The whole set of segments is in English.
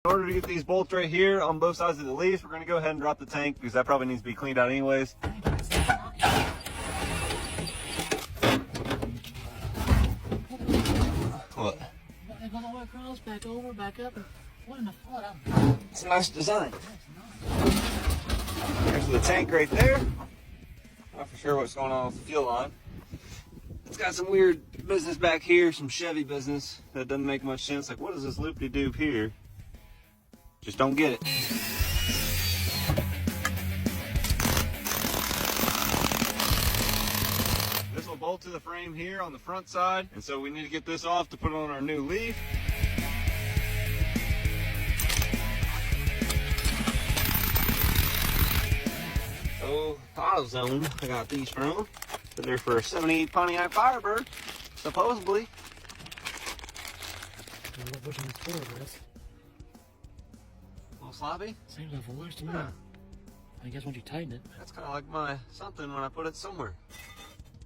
In order to get these bolts right here on both sides of the leaves, we're going to go ahead and drop the tank because that probably needs to be cleaned out anyways. What? They go all the way across, back over, back up, and what in the flood? It's a nice design. There's the tank right there. Not for sure what's going on with the fuel line. It's got some weird business back here, some Chevy business that doesn't make much sense. Like, what is this loop-de-doop here? Just don't get it. This will bolt to the frame here on the front side, and so we need to get this off to put on our new leaf. So, AutoZone, I got these from. So they're for a 78 Pontiac Firebird, supposedly. Which one's for this? A little sloppy? Seems like worse to me. Yeah. I guess once you tighten it. That's kind of like my something when I put it somewhere.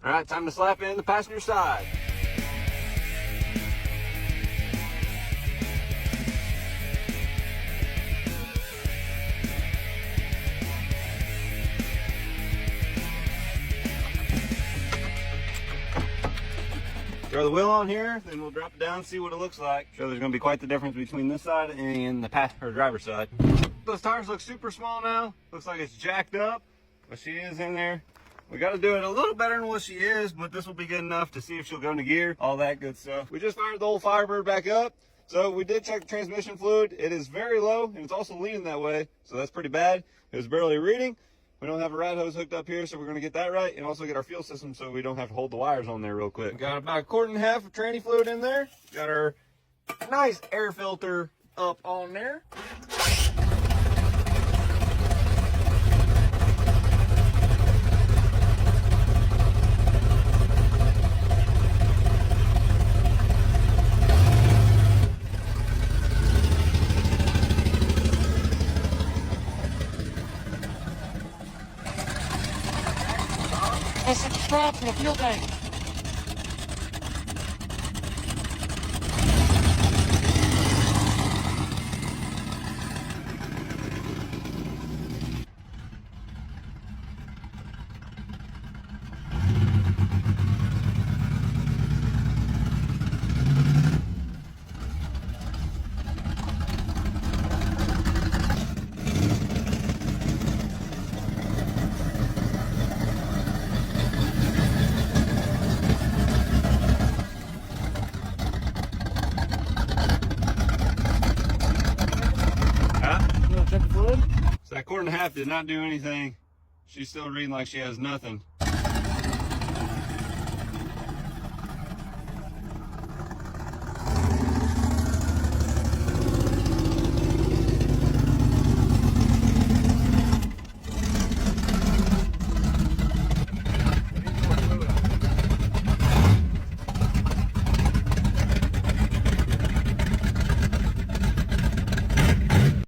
All right, time to slap in the passenger side. Throw the wheel on here, then we'll drop it down and see what it looks like. So there's going to be quite the difference between this side and the driver's side. Those tires look super small now. Looks like it's jacked up, but she is in there. We got to do it a little better than what she is, but this will be good enough to see if she'll go into gear, all that good stuff. We just fired the old Firebird back up. So we did check the transmission fluid. It is very low, and it's also leaning that way, so that's pretty bad. It was barely reading. We don't have a rat hose hooked up here, so we're going to get that right, and also get our fuel system so we don't have to hold the wires on there real quick. We got about 1.5 quarts of tranny fluid in there. Got our nice air filter up on there. That's a strap for the fuel tank. So that 1.5 quart did not do anything. She's still reading like she has nothing.